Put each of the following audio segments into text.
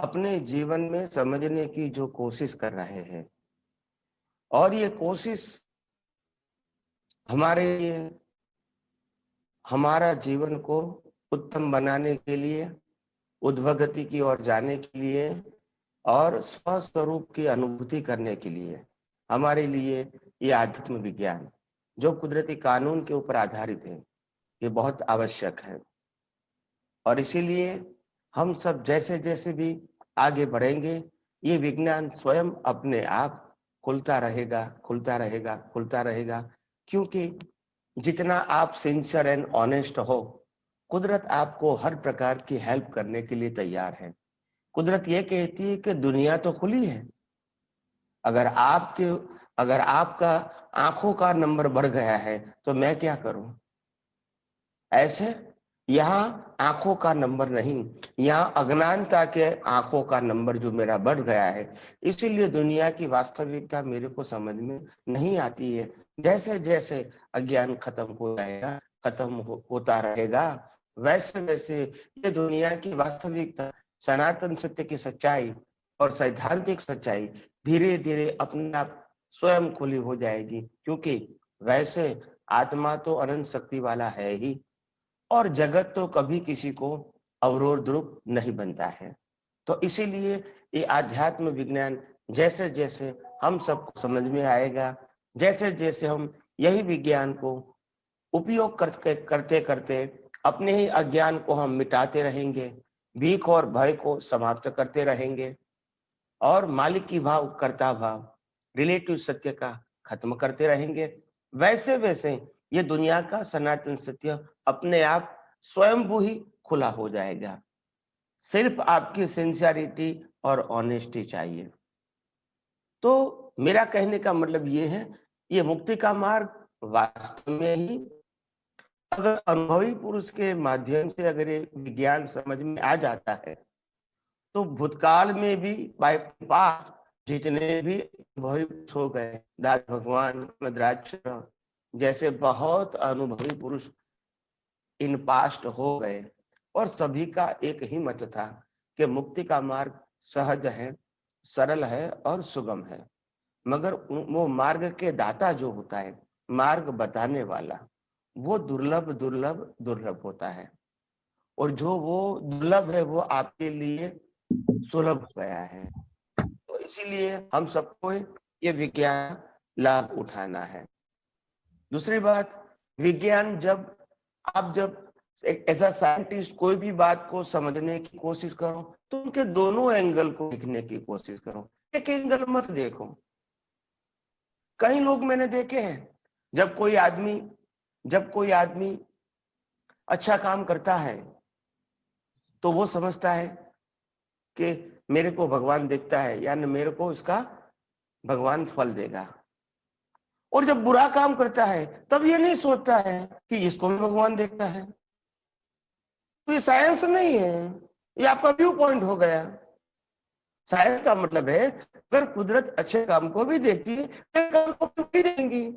अपने जीवन में समझने की जो कोशिश कर रहे हैं और ये कोशिश हमारे लिए हमारा जीवन को उत्तम बनाने के लिए, उद्भगति की ओर जाने के लिए और स्वस्वरूप की अनुभूति करने के लिए हमारे लिए ये आध्यात्म विज्ञान जो कुदरती कानून के ऊपर आधारित है, ये बहुत आवश्यक है। और इसीलिए हम सब जैसे जैसे भी आगे बढ़ेंगे, ये विज्ञान स्वयं अपने आप खुलता रहेगा, खुलता रहेगा, खुलता रहेगा। क्योंकि जितना आप सिंसियर एंड ऑनेस्ट हो, कुदरत आपको हर प्रकार की हेल्प करने के लिए तैयार है। कुदरत ये कहती है कि दुनिया तो खुली है, अगर आपका आंखों का नंबर बढ़ गया है तो मैं क्या करूं। ऐसे यहाँ आंखों का नंबर नहीं, यहाँ अज्ञानता के आंखों का नंबर जो मेरा बढ़ गया है, इसीलिए दुनिया की वास्तविकता मेरे को समझ में नहीं आती है। जैसे जैसे अज्ञान खत्म हो जाएगा, होता रहेगा, वैसे वैसे ये दुनिया की वास्तविकता, सनातन सत्य की सच्चाई और सैद्धांतिक सच्चाई धीरे धीरे अपने आप स्वयं खुली हो जाएगी। क्योंकि वैसे आत्मा तो अनंत शक्ति वाला है ही, और जगत तो कभी किसी को अवरोध रूप नहीं बनता है। तो इसीलिए ये आध्यात्म विज्ञान जैसे जैसे हम सबको समझ में आएगा, जैसे जैसे हम यही विज्ञान को उपयोग करते करते करते अपने ही अज्ञान को हम मिटाते रहेंगे, भीख और भय को समाप्त करते रहेंगे और मालिक की भाव, कर्ता भाव, रिलेटिव सत्य का खत्म करते रहेंगे, वैसे वैसे ये दुनिया का सनातन सत्य अपने आप स्वयंभू ही खुला हो जाएगा। सिर्फ आपकी सिंसियरिटी और ऑनेस्टी चाहिए। तो मेरा कहने का मतलब ये है, ये मुक्ति का मार्ग वास्तव में ही अगर अनुभवी पुरुष के माध्यम से अगर ये विज्ञान समझ में आ जाता है, तो भूतकाल में भी बाय पास जितने भी अनुभवी पुरुष हो गए, दास भगवान, मद्राज जैसे बहुत अनुभवी पुरुष इन पास्ट हो गए, और सभी का एक ही मत था कि मुक्ति का मार्ग सहज है, सरल है और सुगम है। मगर वो मार्ग के दाता जो होता है, मार्ग बताने वाला, वो दुर्लभ दुर्लभ दुर्लभ होता है, और जो वो दुर्लभ है वो आपके लिए सुलभ हो गया है। तो इसीलिए हम सबको ये विज्ञान लाभ उठाना है। दूसरी बात, विज्ञान जब एक एज अ साइंटिस्ट कोई भी बात को समझने की कोशिश करो, तो उनके दोनों एंगल को देखने की कोशिश करो, एक एंगल मत देखो। कई लोग मैंने देखे हैं, जब कोई आदमी अच्छा काम करता है तो वो समझता है कि मेरे को भगवान देखता है, यानी मेरे को इसका भगवान फल देगा। और जब बुरा काम करता है तब ये नहीं सोचता है कि इसको भी भगवान देखता है। तो ये साइंस नहीं है, ये आपका व्यू पॉइंट हो गया। साइंस का मतलब है, अगर कुदरत अच्छे काम को भी देखती है, बुरे काम को भी देंगी।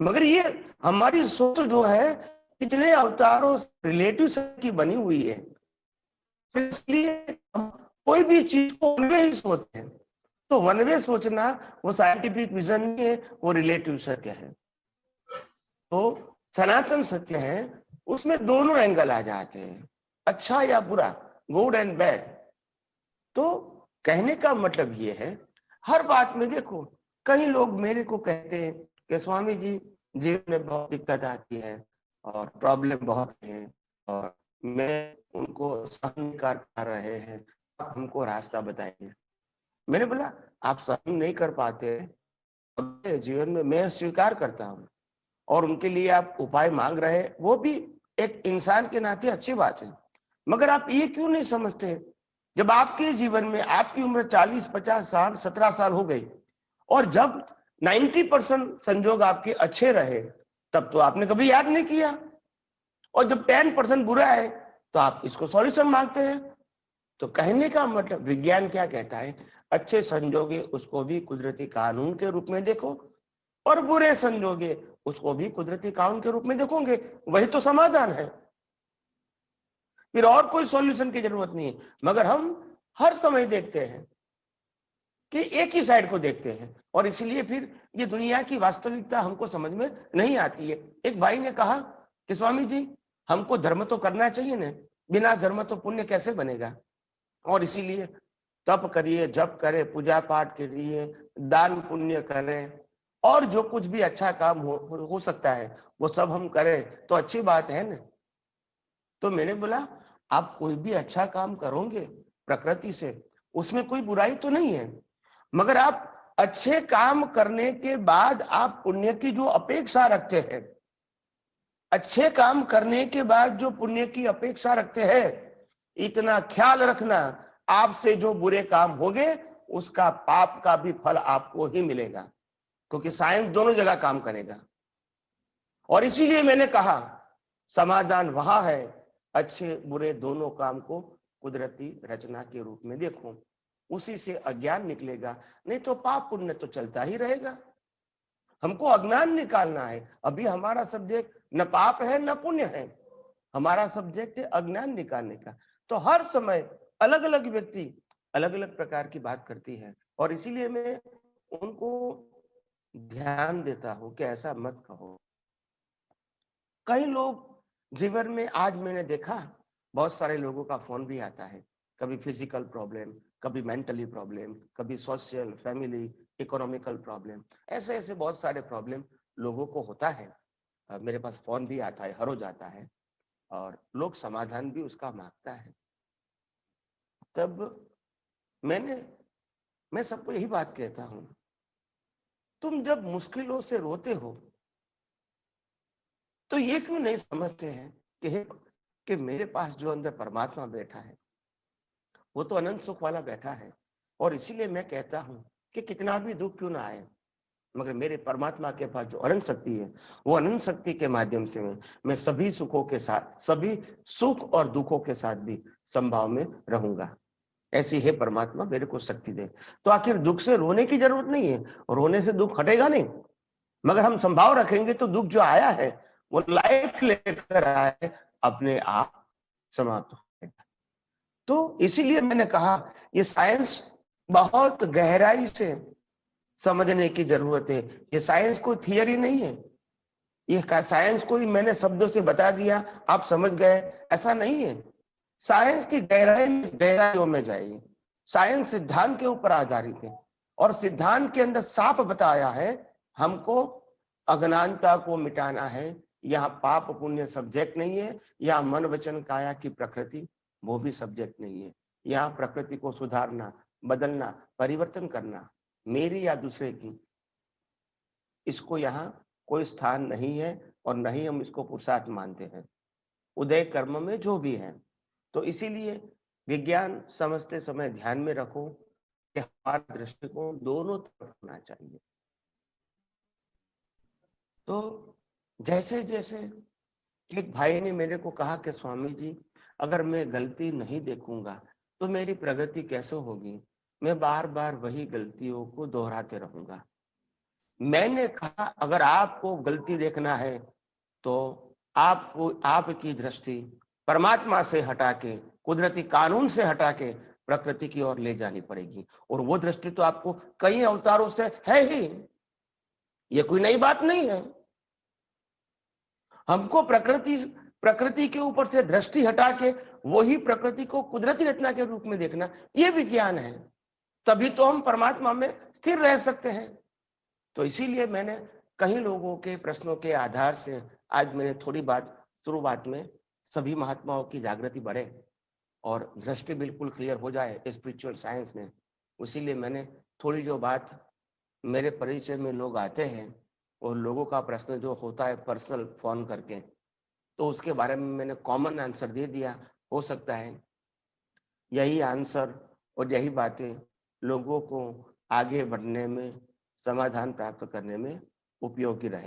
मगर ये हमारी सोच जो है, इतने अवतारों रिलेटिव की बनी हुई है, इसलिए हम कोई भी चीज को वन वे ही सोचते हैं। तो वन वे सोचना वो साइंटिफिक विजन नहीं है, वो रिलेटिव सत्य है। तो सनातन सत्य है, उसमें दोनों एंगल आ जाते हैं, अच्छा या बुरा, गुड एंड बैड। तो कहने का मतलब ये है, हर बात में देखो, कई लोग मेरे को कहते हैं कि स्वामी जी, जीवन में बहुत दिक्कत आती है और प्रॉब्लम बहुत है और मैं उनको सहन नहीं कर पा रहे हैं, आप हमको रास्ता बताइए। मैंने बोला, आप सहन नहीं कर पाते, जीवन में मैं स्वीकार करता हूँ, और उनके लिए आप उपाय मांग रहे हैं, वो भी एक इंसान के नाते अच्छी बात है। मगर आप ये क्यों नहीं समझते, जब आपके जीवन में आपकी उम्र 40, 50 साल, 17 साल हो गई, और जब 90% संजोग आपके अच्छे रहे, तब तो आपने कभी याद नहीं किया, और जब 10% बुरा है तो आप इसको सॉल्यूशन मांगते हैं। तो कहने का मतलब विज्ञान क्या कहता है, अच्छे संजोगे उसको भी कुदरती कानून के रूप में देखो, और बुरे संजोगे उसको भी कुदरती कानून के रूप में देखोगे, वही तो समाधान है। फिर और कोई सॉल्यूशन की जरूरत नहीं है। मगर हम हर समय देखते हैं कि एक ही साइड को देखते हैं, और इसलिए फिर ये दुनिया की वास्तविकता हमको समझ में नहीं आती है। एक भाई ने कहा कि स्वामी जी, हमको धर्म तो करना चाहिए ना, बिना धर्म तो पुण्य कैसे बनेगा। और इसीलिए तप करिए, जप करें, पूजा पाठ करिए, दान पुण्य करें, और जो कुछ भी अच्छा काम हो सकता है वो सब हम करें तो अच्छी बात है ना। तो मैंने बोला, आप कोई भी अच्छा काम करोगे प्रकृति से, उसमें कोई बुराई तो नहीं है, मगर आप अच्छे काम करने के बाद आप पुण्य की जो अपेक्षा रखते हैं, अच्छे काम करने के बाद जो पुण्य की अपेक्षा रखते हैं, इतना ख्याल रखना, आपसे जो बुरे काम होंगे उसका पाप का भी फल आपको ही मिलेगा, क्योंकि साइंस दोनों जगह काम करेगा। और इसीलिए मैंने कहा समाधान वहां है, अच्छे बुरे दोनों काम को कुदरती रचना के रूप में देखो, उसी से अज्ञान निकलेगा, नहीं तो पाप पुण्य तो चलता ही रहेगा। हमको अज्ञान निकालना है। अभी हमारा सब्जेक्ट न पाप है न पुण्य है, हमारा सब्जेक्ट है अज्ञान निकालने का। तो हर समय अलग अलग व्यक्ति अलग अलग प्रकार की बात करती है, और इसीलिए मैं उनको ध्यान देता हूं कि ऐसा मत कहो। कई लोग जीवन में, आज मैंने देखा बहुत सारे लोगों का फोन भी आता है, कभी फिजिकल प्रॉब्लम, कभी मेंटली प्रॉब्लम, कभी सोशल, फैमिली, इकोनॉमिकल प्रॉब्लम, ऐसे ऐसे बहुत सारे प्रॉब्लम लोगों को होता है। मेरे पास फोन भी आता है, हर रोज आता है, और लोग समाधान भी उसका मांगता है। तब मैं सबको यही बात कहता हूं, तुम जब मुश्किलों से रोते हो तो ये क्यों नहीं समझते हैं कि मेरे पास जो अंदर परमात्मा बैठा है वो तो अनंत सुख वाला बैठा है। और इसीलिए मैं कहता हूं कि कितना भी दुख क्यों ना आए, मगर मेरे परमात्मा के पास जो अनंत शक्ति है, वो अनंत शक्ति के माध्यम से मैं सभी सुखों के साथ, सभी सुख और दुखों के साथ भी संभाव में रहूंगा। ऐसी है परमात्मा मेरे को शक्ति दे। तो आखिर दुख से रोने की जरूरत नहीं है, रोने से दुख हटेगा नहीं, मगर हम संभाव रखेंगे तो दुख जो आया है वो लाइफ लेकर आए, अपने आप समाप्त हो जाएगा। तो इसीलिए मैंने कहा ये साइंस बहुत गहराई से समझने की जरूरत है। ये साइंस कोई थियरी नहीं है, ये साइंस कोई मैंने शब्दों से बता दिया आप समझ गए, ऐसा नहीं है। साइंस की गहराइयों में जाइए। साइंस सिद्धांत के ऊपर आधारित है, और सिद्धांत के अंदर साफ बताया है हमको अज्ञानता को मिटाना है। यहाँ पाप पुण्य सब्जेक्ट नहीं है, यहाँ मन वचन काया की प्रकृति वो भी सब्जेक्ट नहीं है। यहाँ प्रकृति को सुधारना, बदलना, परिवर्तन करना, मेरी या दूसरे की, इसको यहाँ कोई स्थान नहीं है, और नहीं हम इसको पुरुषार्थ मानते हैं, उदय कर्म में जो भी है। तो इसीलिए विज्ञान समझते समय ध्यान में रखो कि हमारा दृष्टिकोण दोनों तरफ होना चाहिए। तो जैसे जैसे एक भाई ने मेरे को कहा कि स्वामी जी, अगर मैं गलती नहीं देखूंगा तो मेरी प्रगति कैसे होगी, मैं बार बार वही गलतियों को दोहराते रहूंगा। मैंने कहा अगर आपको गलती देखना है तो आपको आपकी दृष्टि परमात्मा से हटा के, कुदरती कानून से हटा के प्रकृति की ओर ले जानी पड़ेगी। और वो दृष्टि तो आपको कई अवतारों से है ही, ये कोई नई बात नहीं है। हमको प्रकृति के ऊपर से दृष्टि हटा के वही प्रकृति को कुदरती रचना के रूप में देखना, ये विज्ञान है। तभी तो हम परमात्मा में स्थिर रह सकते हैं। तो इसीलिए मैंने कई लोगों के प्रश्नों के आधार से आज मैंने थोड़ी बात शुरुआत में, सभी महात्माओं की जागृति बढ़े और दृष्टि बिल्कुल क्लियर हो जाए स्पिरिचुअल साइंस में, इसीलिए मैंने थोड़ी जो बात, मेरे परिचय में लोग आते हैं और लोगों का प्रश्न जो होता है पर्सनल फोन करके, तो उसके बारे में मैंने कॉमन आंसर दे दिया। हो सकता है यही आंसर और यही बातें लोगों को आगे बढ़ने में, समाधान प्राप्त करने में उपयोगी रहे।